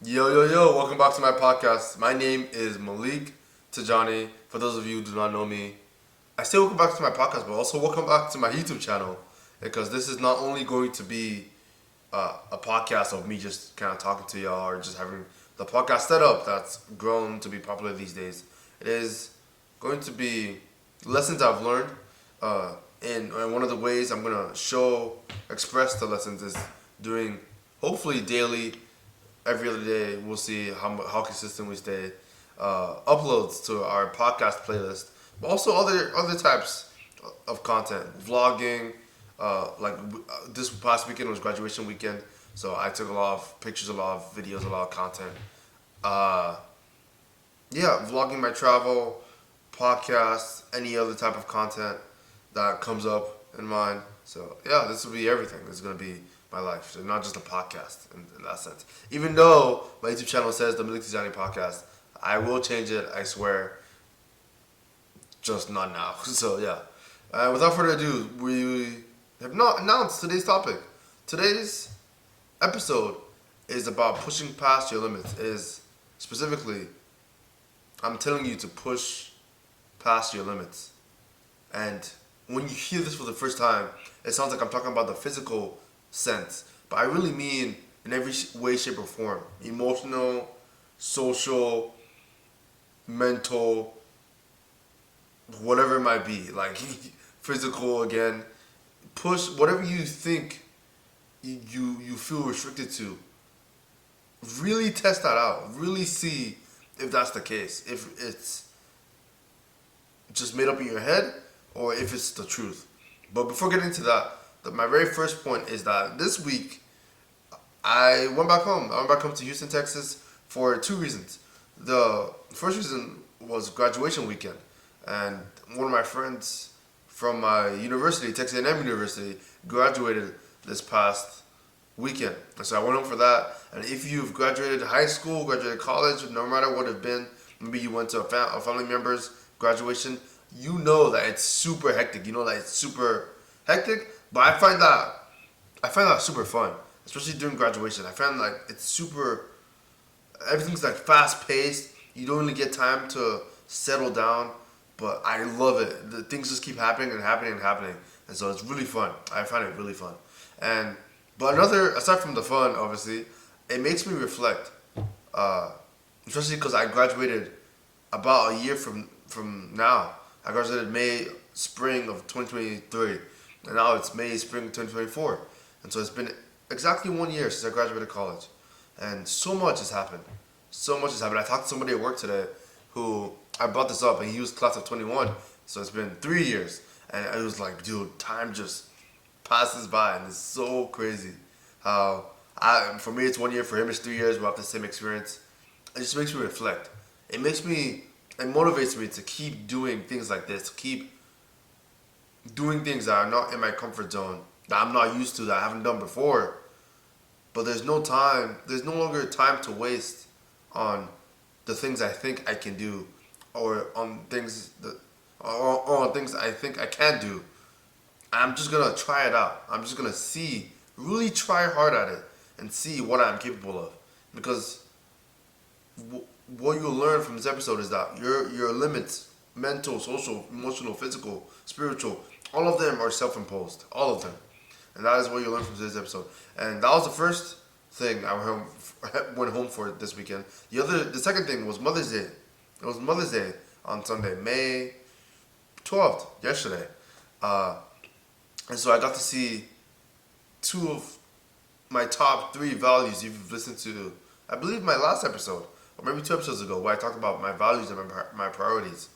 Yo, welcome back to my podcast. My name is Malik Tajani. For those of you who do not know me, I say welcome back to my podcast, but also welcome back to my YouTube channel because this is not only going to be a podcast of me just kind of talking to y'all or just having the podcast setup that's grown to be popular these days. It is going to be lessons I've learned, and one of the ways I'm gonna express the lessons is doing hopefully daily every other day. We'll see how consistent we stay. Uploads to our podcast playlist, but also other types of content, vlogging. This past weekend was graduation weekend, so I took a lot of pictures, a lot of videos, a lot of content. Uh, yeah, vlogging my travel, podcasts, any other type of content that comes up in mind. So yeah, this will be everything. This is gonna be my life, so not just a podcast in that sense. Even though my YouTube channel says the Malik Tijani Podcast, I will change it. I swear. Just not now. So yeah. Without further ado, we have not announced today's topic. Today's episode is about pushing past your limits. It is specifically, I'm telling you to push past your limits. And when you hear this for the first time, it sounds like I'm talking about the physical sense, but I really mean in every way, shape, or form: emotional, social, mental, whatever it might be. Like physical again. Push whatever you think you feel restricted to. Really test that out. Really see if that's the case. If it's just made up in your head or if it's the truth. But before getting into that, my very first point is that this week I went back home. I went back home to Houston, Texas for two reasons. The first reason was graduation weekend, and one of my friends from my university, Texas A&M University, graduated this past weekend. And so I went home for that. And if you've graduated high school, graduated college, no matter what it's been, maybe you went to a family member's graduation, you know that it's super hectic. You know that it's super hectic, but I find that super fun, especially during graduation. I find like it's super. Everything's like fast paced. You don't really get time to settle down, but I love it. The things just keep happening and happening and happening, and so it's really fun. I find it really fun, and but another aside from the fun, obviously, it makes me reflect, especially because I graduated about a year from now. I graduated spring of 2023, and now it's spring 2024. And so it's been exactly 1 year since I graduated college. And so much has happened. So much has happened. I talked to somebody at work today who I brought this up, and he was class of 21. So it's been 3 years. And I was like, dude, time just passes by, and it's so crazy how for me it's 1 year, for him it's 3 years. We have the same experience. It just makes me reflect. It motivates me to keep doing things like this, to keep doing things that are not in my comfort zone, that I'm not used to, that I haven't done before. But there's no longer time to waste on the things I think I can do, or on things I think I can do. I'm just gonna try it out. I'm just gonna really try hard at it and see what I'm capable of. Because what you'll learn from this episode is that your limits, mental, social, emotional, physical, spiritual, all of them are self-imposed. All of them. And that is what you learn from today's episode. And that was the first thing I went home for this weekend. The second thing was Mother's Day. It was Mother's Day on Sunday, May 12th, yesterday. And so I got to see two of my top three values. If you've listened to, I believe, my last episode, or maybe 2 episodes ago, where I talked about my values and my priorities.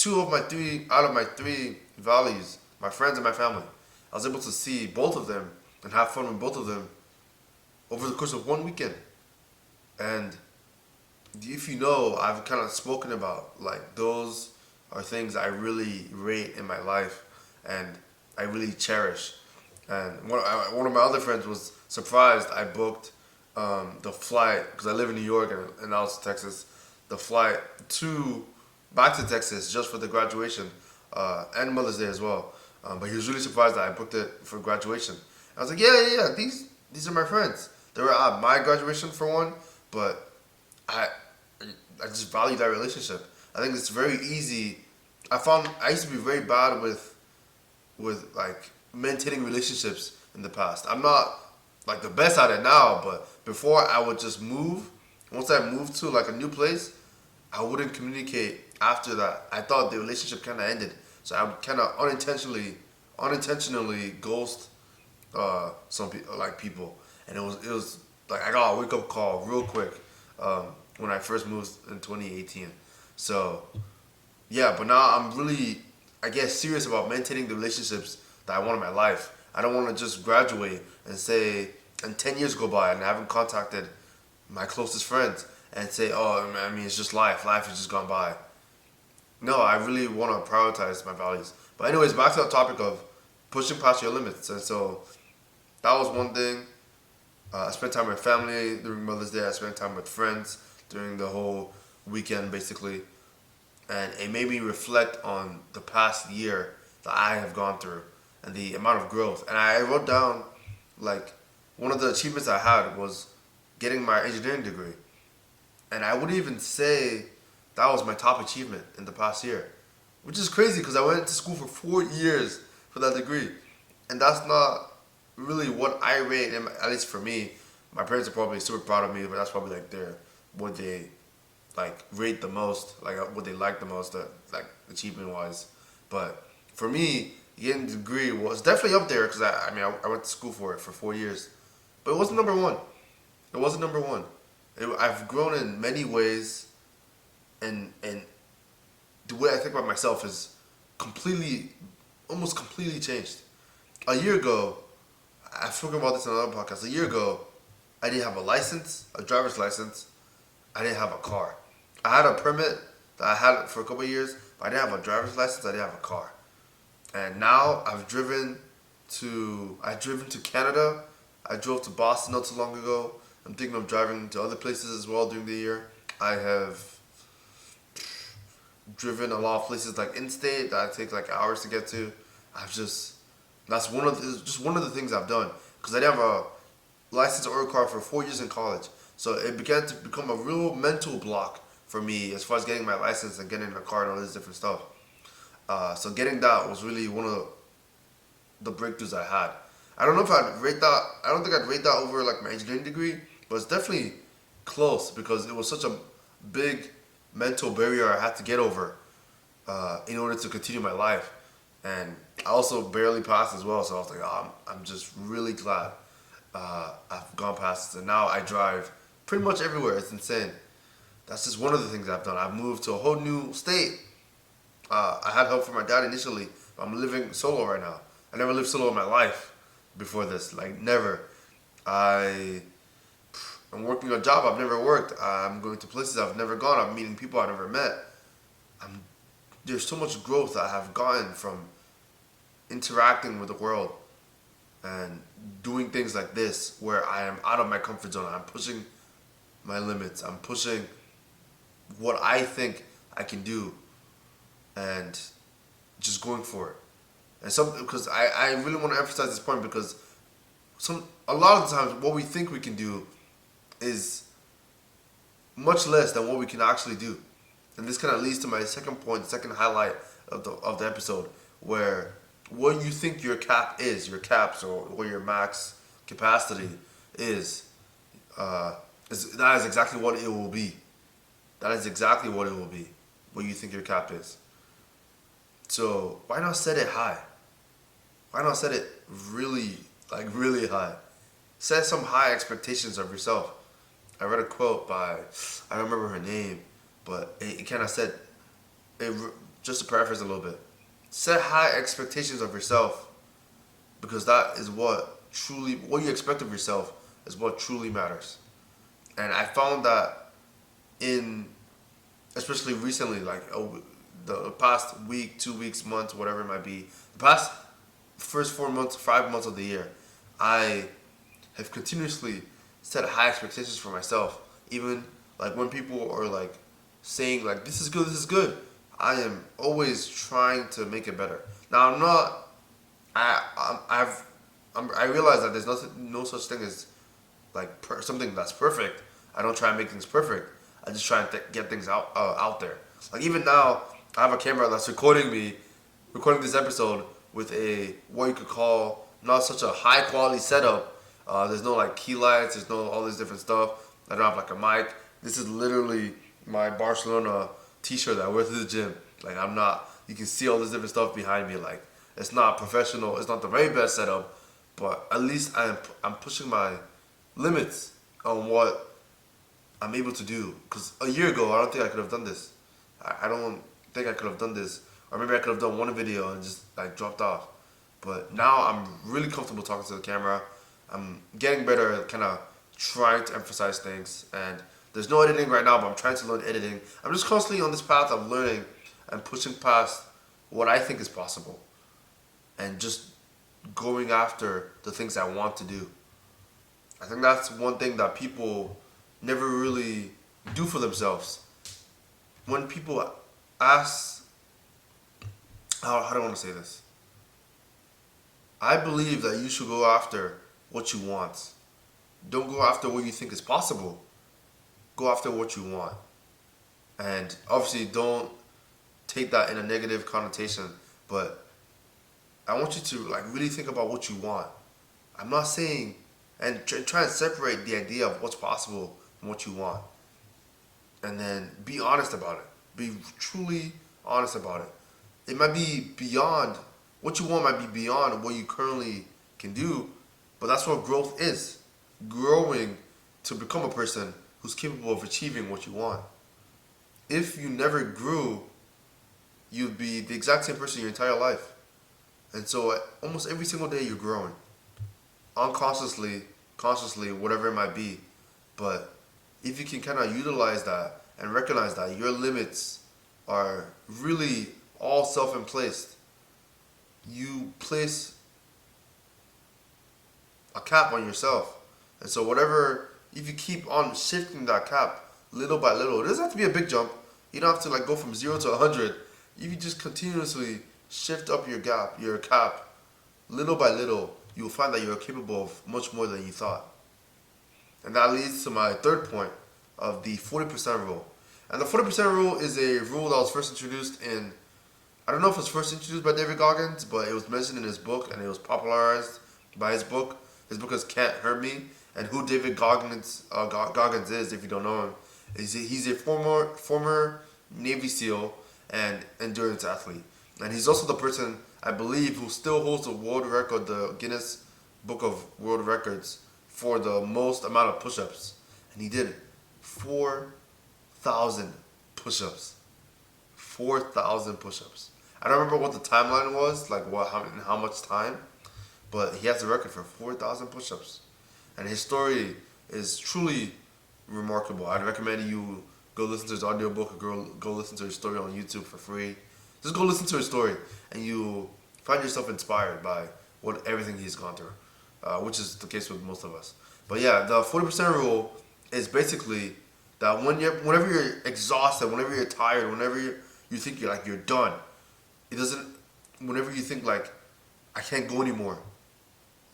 Out of my three values, my friends and my family, I was able to see both of them and have fun with both of them over the course of one weekend. And if you know, I've kind of spoken about, like, those are things I really rate in my life and I really cherish. And one of my other friends was surprised I booked the flight, because I live in New York and I was in Texas, the flight back to Texas just for the graduation and Mother's Day as well. But he was really surprised that I booked it for graduation. I was like, yeah. These are my friends. They were at my graduation for one, but I I just value that relationship. I think it's very easy. I used to be very bad with like maintaining relationships in the past. I'm not like the best at it now, but before I would just move. Once I moved to like a new place, I wouldn't communicate after that. I thought the relationship kind of ended, so I would kind of unintentionally ghost some people, and it was like I got a wake up call real quick when I first moved in 2018. So yeah, but now I'm really, I guess, serious about maintaining the relationships that I want in my life. I don't want to just graduate and say, and 10 years go by and I haven't contacted my closest friends and say, oh, I mean, it's just life. Life has just gone by. No, I really want to prioritize my values. But anyways, back to the topic of pushing past your limits. And so that was one thing. I spent time with family during Mother's Day. I spent time with friends during the whole weekend, basically. And it made me reflect on the past year that I have gone through and the amount of growth. And I wrote down, like, one of the achievements I had was getting my engineering degree. And I wouldn't even say that was my top achievement in the past year, which is crazy because I went to school for 4 years for that degree. And that's not really what I rate, at least for me. My parents are probably super proud of me, but that's probably like what they like rate the most, like what they like the most, like achievement wise. But for me, getting the degree was definitely up there because I went to school for it for 4 years, but it wasn't number one. It wasn't number one. I've grown in many ways, and the way I think about myself is almost completely changed. A year ago, I've spoken about this in another podcast. A year ago, I didn't have a license, a driver's license. I didn't have a car. I had a permit that I had for a couple of years, but I didn't have a driver's license. I didn't have a car. And now I've driven to Canada. I drove to Boston not too long ago. I'm thinking of driving to other places as well during the year. I have driven a lot of places like in-state that I take like hours to get to. That's one of the things I've done because I didn't have a license or a car for 4 years in college. So it began to become a real mental block for me as far as getting my license and getting a car and all this different stuff. So getting that was really one of the breakthroughs I had. I don't know if I'd rate that. I don't think I'd rate that over like my engineering degree, but it's definitely close because it was such a big mental barrier I had to get over in order to continue my life. And I also barely passed as well, so I was like, oh, I'm just really glad I've gone past it. And now I drive pretty much everywhere. It's insane. That's just one of the things I've done. I've moved to a whole new state. I had help from my dad initially, but I'm living solo right now. I never lived solo in my life before this, like never. I'm working a job I've never worked. I'm going to places I've never gone. I'm meeting people I've never met. There's so much growth I have gotten from interacting with the world and doing things like this where I am out of my comfort zone. I'm pushing my limits. I'm pushing what I think I can do and just going for it. And because I really want to emphasize this point because a lot of the times what we think we can do is much less than what we can actually do. And this kind of leads to my second point, the second highlight of the episode, where what you think your cap is, your caps or your max capacity is that is exactly what it will be. That is exactly what it will be, what you think your cap is. So why not set it high? Why not set it really high? Set some high expectations of yourself. I read a quote by, I don't remember her name, but it kind of said, just to paraphrase a little bit, set high expectations of yourself because that is what you expect of yourself is what truly matters. And I found that especially recently, like the past week, 2 weeks, months, whatever it might be, the past first 4 months, 5 months of the year, I have continuously set high expectations for myself. Even like when people are like saying like this is good, I am always trying to make it better. Now I'm not. I realize that there's no such thing as like something that's perfect. I don't try and make things perfect. I just try and get things out there. Like even now, I have a camera that's recording this episode with a what you could call not such a high quality setup. There's no like key lights. There's no all this different stuff. I don't have like a mic. This is literally my Barcelona T-shirt that I wear to the gym. Like I'm not. You can see all this different stuff behind me. Like it's not professional. It's not the very best setup, but at least I'm pushing my limits on what I'm able to do. Because a year ago, I don't think I could have done this. I don't think I could have done this. Or maybe I could have done one video and just like dropped off. But now I'm really comfortable talking to the camera. I'm getting better at kind of trying to emphasize things. And there's no editing right now, but I'm trying to learn editing. I'm just constantly on this path of learning and pushing past what I think is possible. And just going after the things I want to do. I think that's one thing that people never really do for themselves. When people ask, how do I want to say this? I believe that you should go after what you want. Don't go after what you think is possible. Go after what you want. And obviously don't take that in a negative connotation, but I want you to like really think about what you want. I'm not saying, and try and separate the idea of what's possible from what you want. And then be honest about it. Be truly honest about it. It might be beyond, what you want might be beyond what you currently can do, but that's what growth is. Growing to become a person who's capable of achieving what you want. If you never grew, you'd be the exact same person your entire life. And so almost every single day you're growing. Unconsciously, consciously, whatever it might be. But if you can kind of utilize that and recognize that your limits are really all self-imposed, you place a cap on yourself. And so whatever, if you keep on shifting that cap little by little, it doesn't have to be a big jump. You don't have to like go from 0 to 100. If you just continuously shift up your cap, little by little, you will find that you're capable of much more than you thought. And that leads to my third point of the 40% rule. And the 40% rule is a rule that was first introduced in, I don't know if it was first introduced by David Goggins, but it was mentioned in his book and it was popularized by his book. His book is Can't Hurt Me. And who David Goggins is, if you don't know him, is he's a former Navy SEAL and endurance athlete. And he's also the person, I believe, who still holds the world record, the Guinness Book of World Records, for the most amount of push-ups. And he did 4,000 push-ups. 4,000 push-ups. I don't remember what the timeline was, like how much time, but he has the record for 4,000 push-ups. And his story is truly remarkable. I'd recommend you go listen to his audiobook or go listen to his story on YouTube for free. Just go listen to his story and you find yourself inspired by everything he's gone through, which is the case with most of us. But yeah, the 40% rule is basically that whenever you're exhausted, whenever you're tired, whenever you think you're done, whenever you think like, I can't go anymore,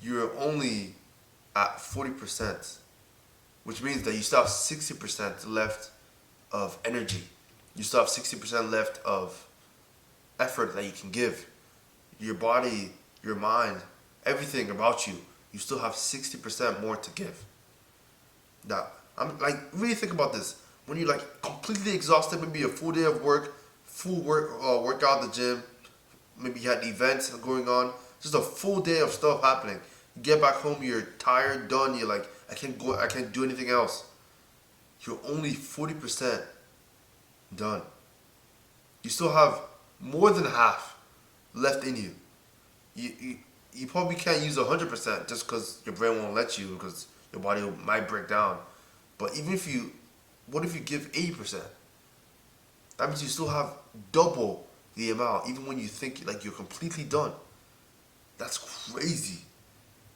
you're only at 40%, which means that you still have 60% left of energy. You still have 60% left of effort that you can give. Your body, your mind, everything about you, you still have 60% more to give. Now, I'm like, really think about this. When you're like completely exhausted, maybe a full day of work, workout at the gym, maybe you had events going on, just a full day of stuff happening. You get back home, you're tired, done, you're like, I can't do anything else. You're only 40% done. You still have more than half left in you. You probably can't use 100% just because your brain won't let you, because your body might break down. But what if you give 80%? That means you still have double the amount, even when you think like you're completely done. That's crazy.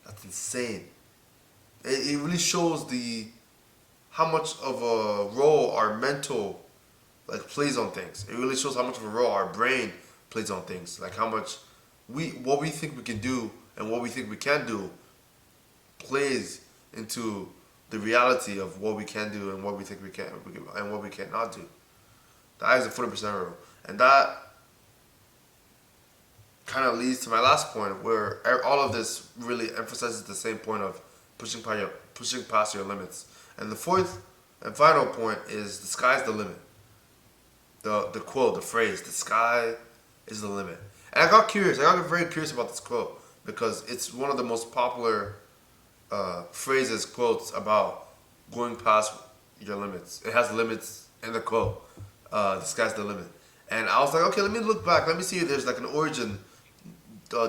That's insane. It really shows how much of a role our mental plays on things. It really shows how much of a role our brain plays on things. Like how much what we think we can do and what we think we can do plays into the reality of what we can do and what we think we can and what we cannot do. That is a 40% rule, and that kind of leads to my last point, where all of this really emphasizes the same point of pushing past your limits. And the fourth and final point is the sky's the limit. The quote, the phrase, the sky is the limit. And I got curious. I got very curious about this quote because it's one of the most popular phrases, quotes about going past your limits. It has limits in the quote. The sky's the limit. And I was like, okay, let me look back. Let me see if there's like an origin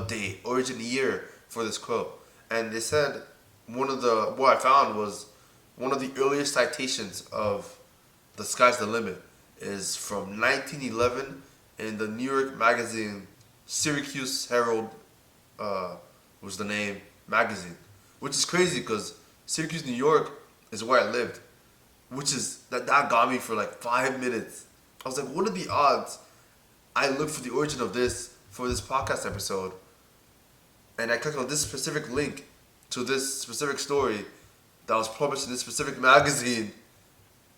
date, origin year for this quote. And they said what I found was one of the earliest citations of the sky's the limit is from 1911 in the New York magazine Syracuse Herald was the name magazine, which is crazy because Syracuse, New York is where I lived, which is that got me for like 5 minutes. I was like, what are the odds? I looked for the origin of this for this podcast episode, and I clicked on this specific link to this specific story that was published in this specific magazine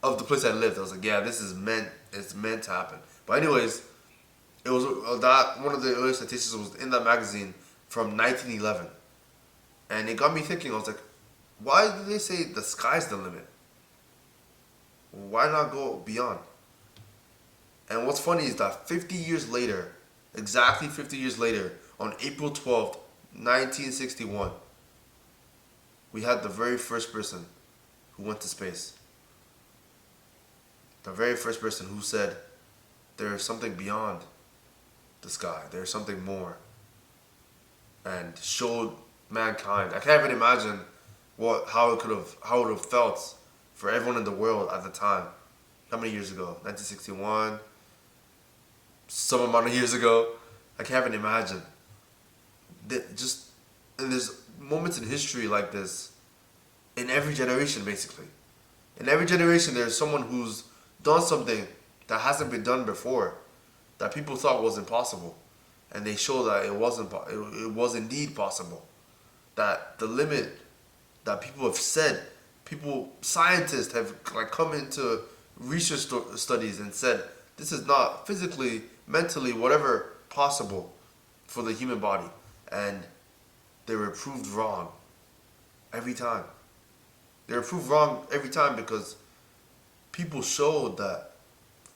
of the place I lived. I was like, yeah, it's meant to happen. But anyways, it was that one of the earliest statistics was in that magazine from 1911, and it got me thinking. I was like, why did they say the sky's the limit? Why not go beyond? And what's funny is that 50 years later, exactly 50 years later, on April 12th, 1961, we had the very first person who went to space. The very first person who said, there is something beyond the sky. There's something more. And showed mankind. I can't even imagine how it would have felt for everyone in the world at the time. How many years ago? 1961. Some amount of years ago. I can't even imagine. And there's moments in history like this in every generation, basically. In every generation, there's someone who's done something that hasn't been done before, that people thought was impossible, and they show that it was indeed possible. That the limit that people have said, scientists have like come into research studies and said this is not physically, mentally, whatever possible for the human body, and they were proved wrong every time. They were proved wrong every time because people showed that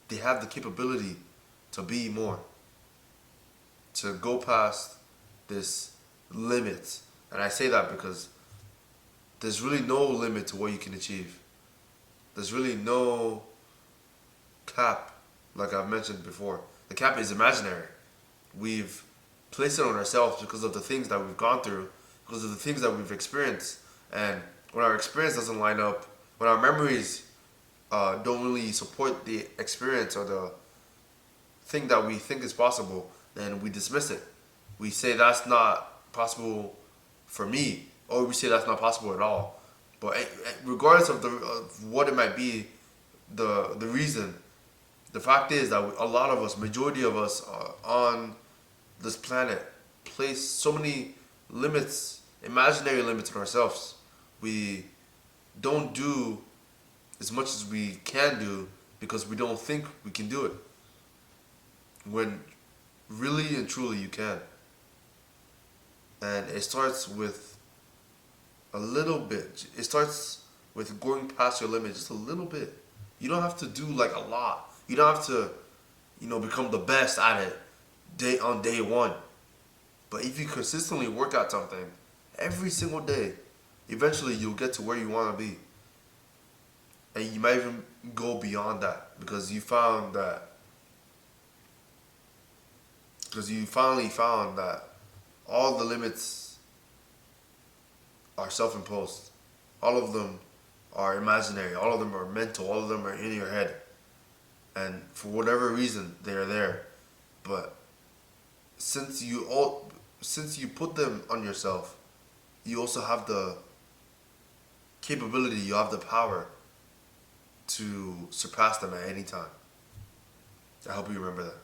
they have the capability to be more, to go past this limit. And I say that because there's really no limit to what you can achieve. There's really no cap, like I've mentioned before. The cap is imaginary. We've placed it on ourselves because of the things that we've gone through, because of the things that we've experienced. And when our experience doesn't line up, when our memories don't really support the experience or the thing that we think is possible, then we dismiss it. We say that's not possible for me, or we say that's not possible at all. But regardless of what it might be, the reason, the fact is that a lot of us, majority of us on this planet, place so many limits, imaginary limits on ourselves. We don't do as much as we can do because we don't think we can do it. When really and truly you can. And it starts with a little bit. It starts with going past your limit just a little bit. You don't have to do like a lot. You don't have to, become the best at it on day one. But if you consistently work at something every single day, eventually you'll get to where you want to be. And you might even go beyond that because you finally found that all the limits are self-imposed. All of them are imaginary. All of them are mental. All of them are in your head. And for whatever reason, they are there. But since you put them on yourself, you also have the capability, you have the power to surpass them at any time. I hope you remember that.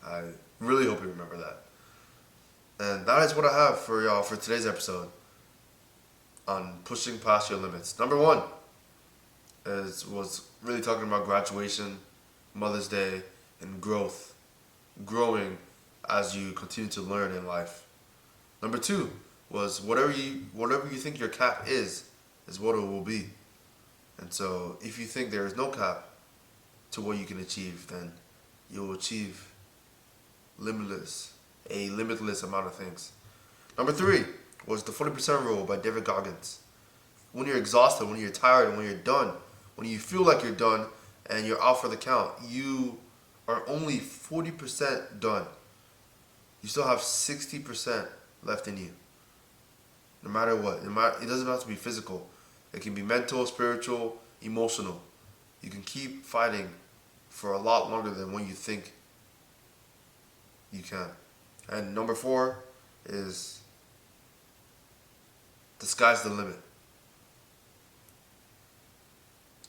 I really hope you remember that. And that is what I have for y'all for today's episode. on pushing past your limits. Number one was really talking about graduation, Mother's Day, and growth. Growing as you continue to learn in life. Number two was whatever you think your cap is what it will be. And so if you think there is no cap to what you can achieve, then you will achieve a limitless amount of things. Number three was the 40% rule by David Goggins. When you're exhausted, when you're tired, and when you're done, when you feel like you're done and you're out for the count, you are only 40% done. You still have 60% left in you. No matter what. It doesn't have to be physical. It can be mental, spiritual, emotional. You can keep fighting for a lot longer than when you think you can. And number four is the sky's the limit.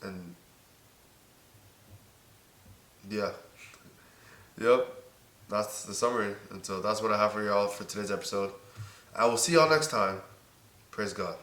And yeah. Yep. That's the summary. And so that's what I have for y'all for today's episode. I will see y'all next time. Praise God.